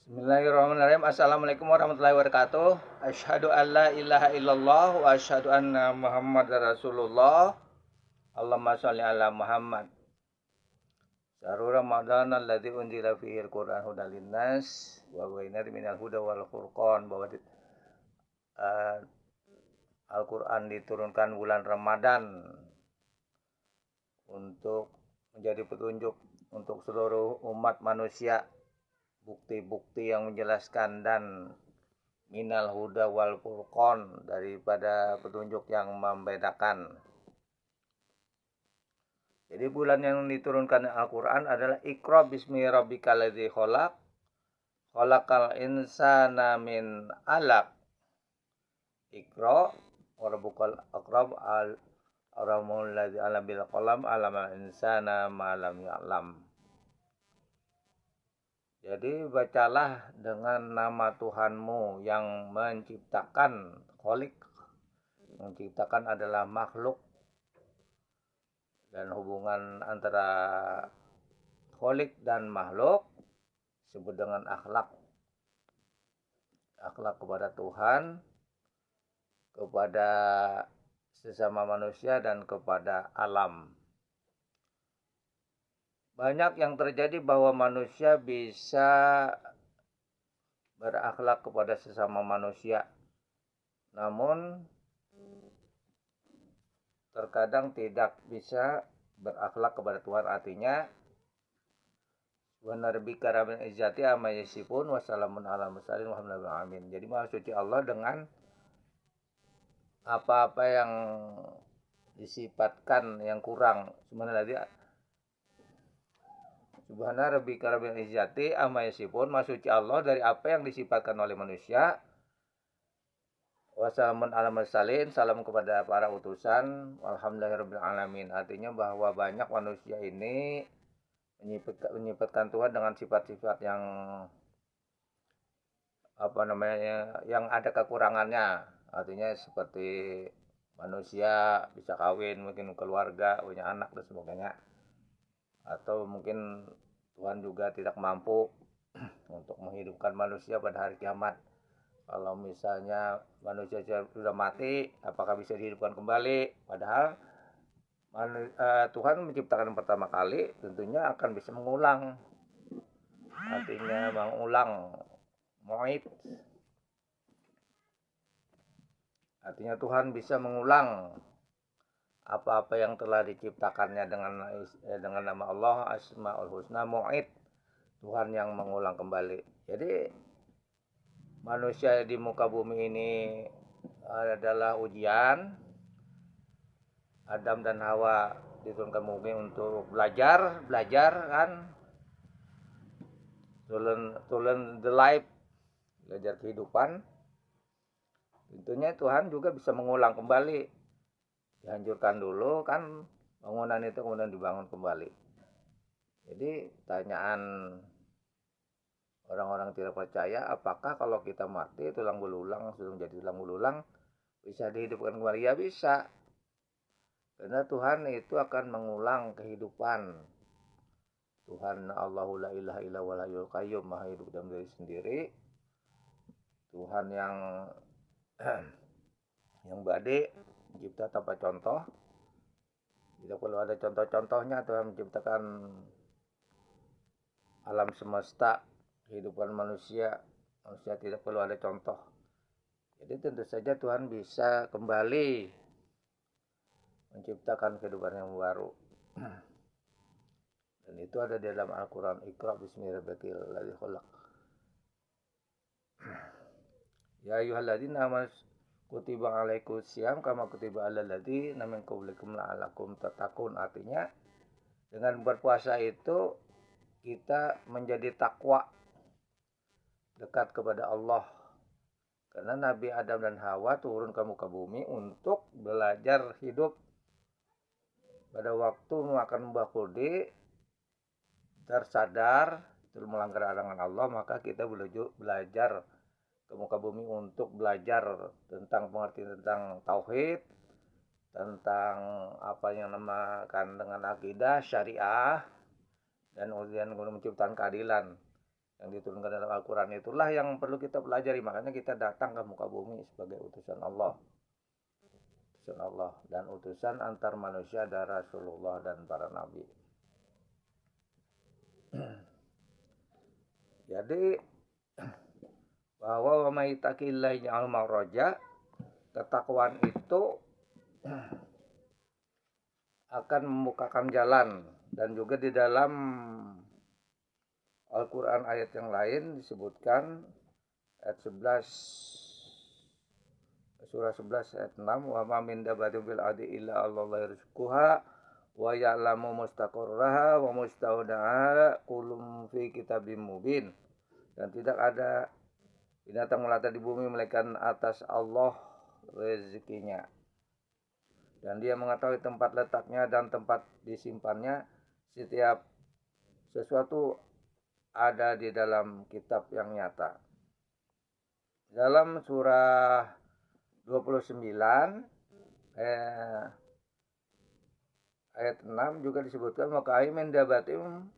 Bismillahirrahmanirrahim. Assalamualaikum warahmatullahi wabarakatuh. Asyhadu an la ilaha illallah wa asyhadu anna Muhammadar Rasulullah. Allahumma shalli ala Muhammad. Syahrul Ramadan alladzi unzila fihi al-Qur'an hudal linnas wa bayyinatin minal huda wal furqan. Bahwa Al-Qur'an diturunkan bulan Ramadan untuk menjadi petunjuk untuk seluruh umat manusia, bukti-bukti yang menjelaskan dan minal huda wal furqon, daripada petunjuk yang membedakan. Jadi bulan yang diturunkan Al-Quran adalah Iqra bismi rabbikal ladzi khalaq, khalaqal insana min alaq. Iqra wa rabbukal akram al-ramul ladzi alam bil qalam alamal insana ma lam ya'lam. Jadi bacalah dengan nama Tuhanmu yang menciptakan. Kholik, menciptakan adalah makhluk, dan hubungan antara kholik dan makhluk disebut dengan akhlak. Akhlak kepada Tuhan, kepada sesama manusia, dan kepada alam. Banyak yang terjadi bahwa manusia bisa berakhlak kepada sesama manusia, namun terkadang tidak bisa berakhlak kepada Tuhan. Artinya wa narbika rabbil izzati amma yasifun wa salamun ala mursalin walhamdulillahi alamin. Jadi maha suci Allah dengan apa-apa yang disifatkan yang kurang. Subhana rabbika rabbil izzati amma yasifun, maha suci Allah dari apa yang disifatkan oleh manusia. Wassalamun ala mursalin, salam kepada para utusan, walhamdulillahirabbil alamin. Artinya bahwa banyak manusia ini menyifatkan Tuhan dengan sifat-sifat yang yang ada kekurangannya. Artinya seperti manusia bisa kawin, mungkin keluarga, punya anak dan sebagainya. Atau mungkin Tuhan juga tidak mampu untuk menghidupkan manusia pada hari kiamat. Kalau misalnya manusia sudah mati, apakah bisa dihidupkan kembali? Padahal Tuhan menciptakan pertama kali tentunya akan bisa mengulang. Artinya mengulang, mu'id. Artinya Tuhan bisa mengulang apa-apa yang telah diciptakannya dengan nama Allah Asmaul Husna, mu'id. Tuhan yang mengulang kembali. Jadi manusia di muka bumi ini adalah ujian. Adam dan Hawa diturunkan bumi untuk belajar kan, to learn the life, belajar kehidupan. Tentunya Tuhan juga bisa mengulang kembali. Dihancurkan dulu kan bangunan itu, kemudian dibangun kembali. Jadi pertanyaan orang-orang tidak percaya, apakah kalau kita mati tulang belulang sudah menjadi tulang belulang bisa dihidupkan kembali? Ya bisa, karena Tuhan itu akan mengulang kehidupan. Tuhan Allahu la ilaha illa huwal hayyul qayyum, maha hidup dalam diri sendiri. Tuhan yang badi, mencipta tanpa contoh. Tidak perlu ada contoh-contohnya. Tuhan menciptakan alam semesta, kehidupan manusia. Manusia tidak perlu ada contoh. Jadi tentu saja Tuhan bisa kembali menciptakan kehidupan yang baru. Dan itu ada di dalam Al-Quran. Iqra bismi rabbikal ladzi khalaq. Ya ayyuhalladzina amanu kutiba alaikumus syiyam kama kutiba alal ladzina min qablikum la'allakum tattaqun. Artinya dengan berpuasa itu kita menjadi takwa, dekat kepada Allah. Karena Nabi Adam dan Hawa turun ke muka bumi untuk belajar hidup. Pada waktu makan buah kurdi tersadar itu melanggar larangan Allah, maka kita belajar ke muka bumi untuk belajar tentang pengertian tentang tauhid, tentang apa yang dinamakan dengan akidah syariah, dan kemudian menciptakan keadilan. yang diturunkan dalam Al-Quran itulah yang perlu kita pelajari. Makanya kita datang ke muka bumi sebagai utusan Allah. Utusan Allah dan utusan antar manusia ada Rasulullah dan para nabi. Jadi bahwa wa may yattaqillaha yaj'al makhraja, ketakwaan itu akan membukakan jalan. Dan juga di dalam Al-Quran ayat yang lain disebutkan ayat 11 surah 11 ayat 6, wa ma min dabbatin fil ardi illa Allahu yarzuquha wa ya'lamu mustaqarraha wa mustaudaha kullum fi kitabim mubin. Dan tidak ada binatang melata di bumi melainkan atas Allah rezekinya. Dan dia mengetahui tempat letaknya dan tempat disimpannya. Setiap sesuatu ada di dalam kitab yang nyata. Dalam surah 29 ayat 6 juga disebutkan maka min dabatim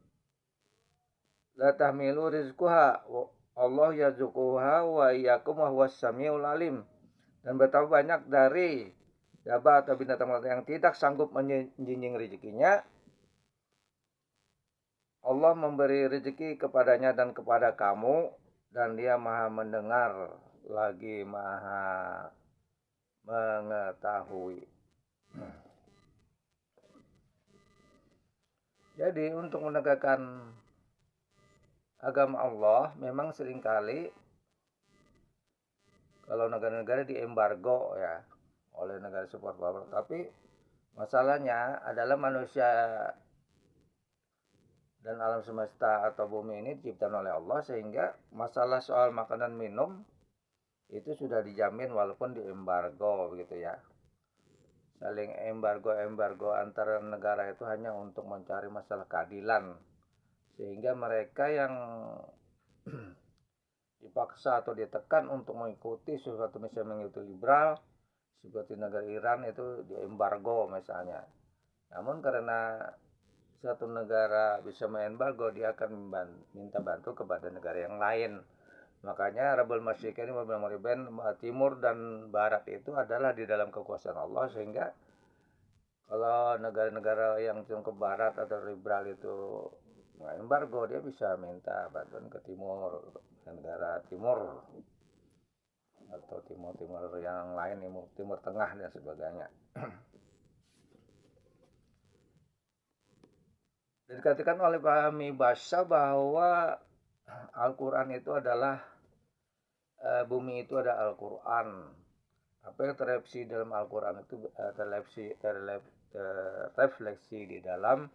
la tahmilu rizquha Allah yarzuquha wa iyyakum wa huwas samiul alim. Dan betapa banyak dari dabat atau binatang melata yang tidak sanggup menjinjing rezekinya, Allah memberi rezeki kepadanya dan kepada kamu, dan dia maha mendengar lagi maha mengetahui. Jadi untuk menegakkan agama Allah memang seringkali kalau negara-negara diembargo ya oleh negara superpower, tapi masalahnya adalah manusia dan alam semesta atau bumi ini diciptakan oleh Allah, sehingga masalah soal makanan minum itu sudah dijamin walaupun diembargo begitu ya. Saling embargo antara negara itu hanya untuk mencari masalah keadilan, sehingga mereka yang dipaksa atau ditekan untuk mengikuti sesuatu misalnya mengikuti liberal seperti negara Iran itu diembargo misalnya. Namun karena satu negara bisa mengembargo, dia akan minta bantu kepada negara yang lain. Makanya Rabbul Masyriqaini wal Maghribain, timur dan barat itu adalah di dalam kekuasaan Allah, sehingga kalau negara-negara yang cenderung ke barat atau liberal itu embargo, dia bisa minta bantuan ke timur, negara timur atau timur yang lain, timur tengah dan sebagainya. Dikatakan oleh Fahmi Bashah bahwa Al-Quran itu adalah bumi itu ada Al-Quran. Apa yang terrefleksi dalam Al-Quran itu terrefleksi di dalam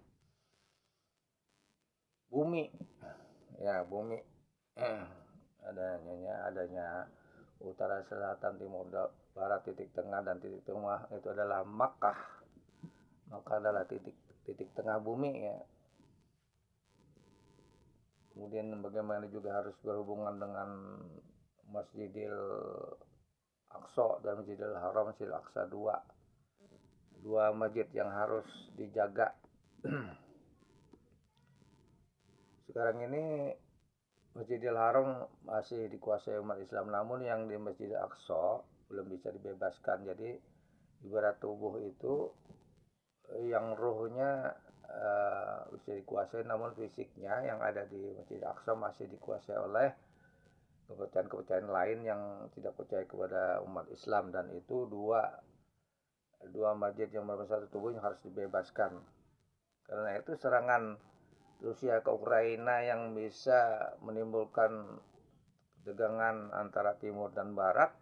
bumi. Ya, bumi. Adanya utara, selatan, timur, barat, titik tengah, dan titik tengah itu adalah Makkah. Makkah adalah titik tengah bumi ya. Kemudian bagaimana juga harus berhubungan dengan Masjidil Aqsa dan Masjidil Haram, Masjidil Aqsa, dua masjid yang harus dijaga. Sekarang ini Masjidil Haram masih dikuasai umat Islam, namun yang di Masjidil Aqsa belum bisa dibebaskan. Jadi ibarat tubuh itu yang ruhnya bisa dikuasai, namun fisiknya yang ada di Masjid Aqsa masih dikuasai oleh kepercayaan lain yang tidak percaya kepada umat Islam. Dan itu dua masjid yang merupakan satu tubuh yang harus dibebaskan. Karena itu serangan Rusia ke Ukraina yang bisa menimbulkan ketegangan antara timur dan barat,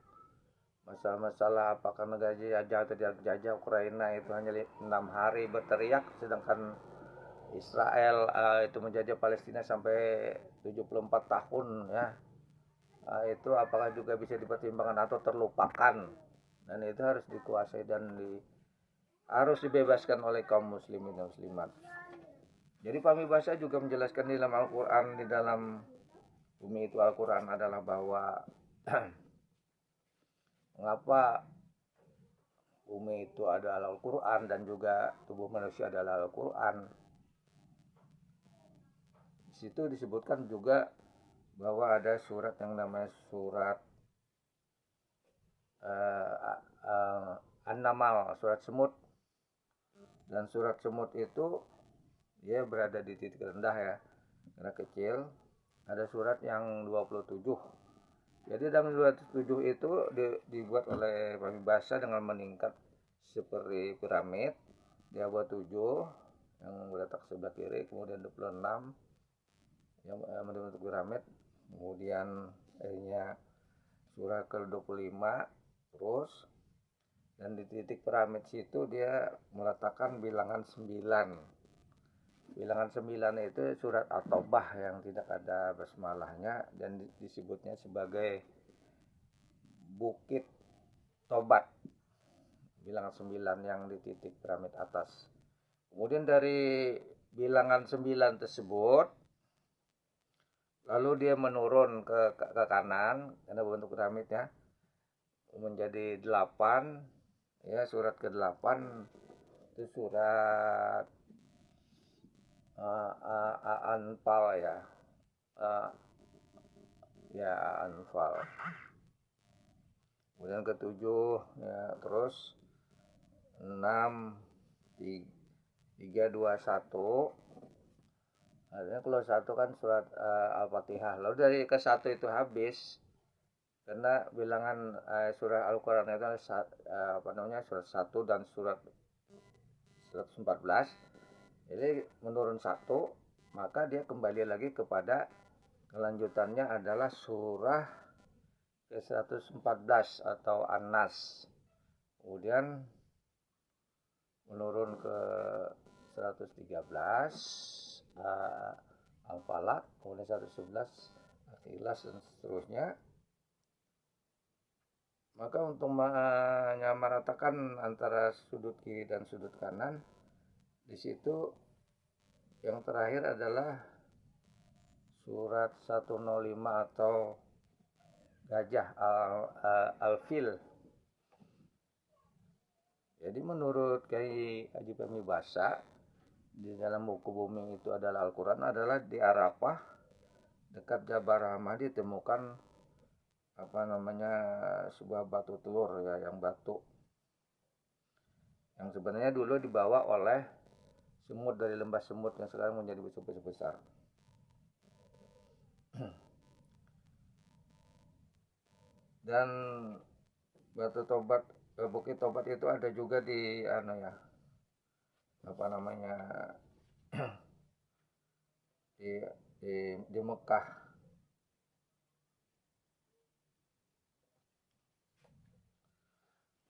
masalah-masalah apakah negara jajah atau tidak jajah, Ukraina itu hanya 6 hari berteriak, sedangkan Israel itu menjajah Palestina sampai 74 tahun ya. Itu apakah juga bisa dipertimbangkan atau terlupakan, dan itu harus dikuasai dan harus dibebaskan oleh kaum muslimin dan muslimat. Jadi Fahmi Bashah juga menjelaskan di dalam Al-Quran, di dalam bumi itu Al-Quran adalah bahwa mengapa bumi itu adalah Al-Quran dan juga tubuh manusia adalah Al-Quran. Di situ disebutkan juga bahwa ada surat yang namanya surat An-Namal, surat semut. Dan surat semut itu dia berada di titik rendah ya, karena kecil. Ada surat yang 27. Jadi dalam 27 itu dibuat oleh Pamibasa dengan meningkat seperti piramid. Dia buat 7 yang berletak sebelah kiri, kemudian 26 yang membentuk piramid, kemudian akhirnya surat ke-25 terus, dan di titik piramid situ dia meletakkan bilangan 9. Bilangan 9 itu surat At-Taubah yang tidak ada basmalahnya dan disebutnya sebagai Bukit Tobat. Bilangan 9 yang di titik piramid atas. Kemudian dari bilangan 9 tersebut lalu dia menurun ke kanan karena bentuk piramidnya menjadi 8 ya. Surat ke-8 itu surat Anfal ya. Ya Anfal. Kemudian ke-7 ya, terus 6 3 2 1. Artinya kalau 1 kan surat Al-Fatihah. Lalu dari ke-1 itu habis karena bilangan surah Al-Qur'an itu surat 1 dan surat 114. Jadi menurun 1, maka dia kembali lagi kepada kelanjutannya adalah surah ke-114 atau An-Nas. Kemudian menurun ke 113 Al-Falaq, kemudian 111 Al-Ikhlas dan seterusnya. Maka untuk menyamaratakan antara sudut kiri dan sudut kanan, di situ yang terakhir adalah surat 105 atau gajah al-fil. Jadi menurut Kiai Haji Pamibasa, di dalam buku bumi itu adalah Al-Quran, adalah di Arafah dekat Jabal Rahmah ditemukan sebuah batu telur ya, yang batu yang sebenarnya dulu dibawa oleh semut dari lembah semut yang sekarang menjadi besar. Dan batu tobat, bukit tobat itu ada juga di di Mekah.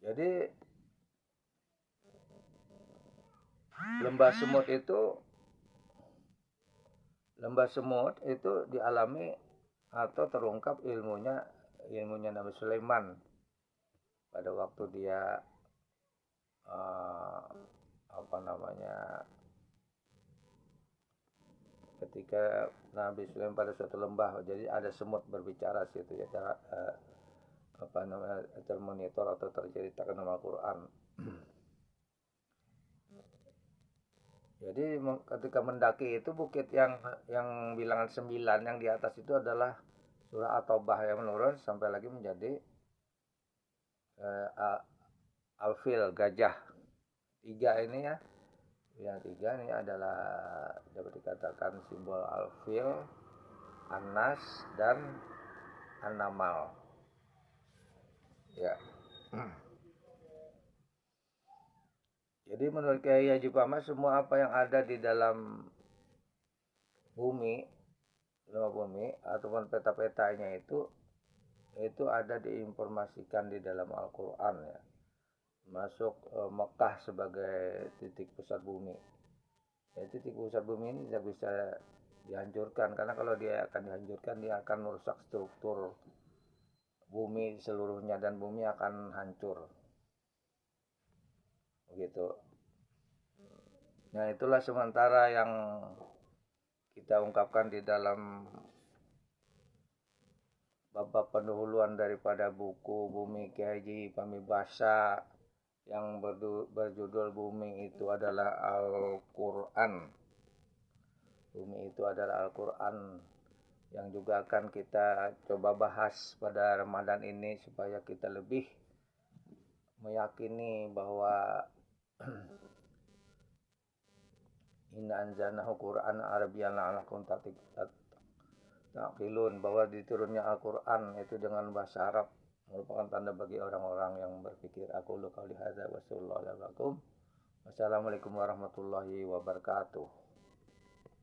Jadi lembah semut itu dialami atau terungkap ilmunya Nabi Sulaiman pada waktu dia ketika Nabi Sulaiman pada suatu lembah, jadi ada semut berbicara situ ya, termonitor atau terceritakan dalam Al-Quran. Jadi ketika mendaki itu bukit yang bilangan 9 yang di atas itu adalah surah At-Taubah yang menurun sampai lagi menjadi Al-Fil, gajah. 3 ini ya. Yang 3 ini adalah dapat dikatakan simbol Al-Fil, An-Nas dan An-Namal. Ya. Jadi menurut Kiai Haji Pama, semua apa yang ada di dalam bumi ataupun peta-petanya itu ada diinformasikan di dalam Al-Quran ya. Masuk Mekah sebagai titik pusat bumi. Ya, titik pusat bumi ini tidak bisa dihancurkan, karena kalau dia akan dihancurkan dia akan merusak struktur bumi seluruhnya dan bumi akan hancur. Begitu. Nah, itulah sementara yang kita ungkapkan di dalam bab pendahuluan daripada buku Bumi Kiai Haji Pamibasa yang berjudul Bumi itu adalah Al-Quran. Bumi itu adalah Al-Quran. yang juga akan kita coba bahas pada Ramadan ini supaya kita lebih meyakini bahwa inna anzalnahu Qur'an Arabiyyan la'allakum taqilun, bahwa diturunnya Al-Qur'an itu dengan bahasa Arab merupakan tanda bagi orang-orang yang berpikir. Aku lu qauli hadza wa sallallahu alaihi wasallam. Wassalamualaikum warahmatullahi wabarakatuh.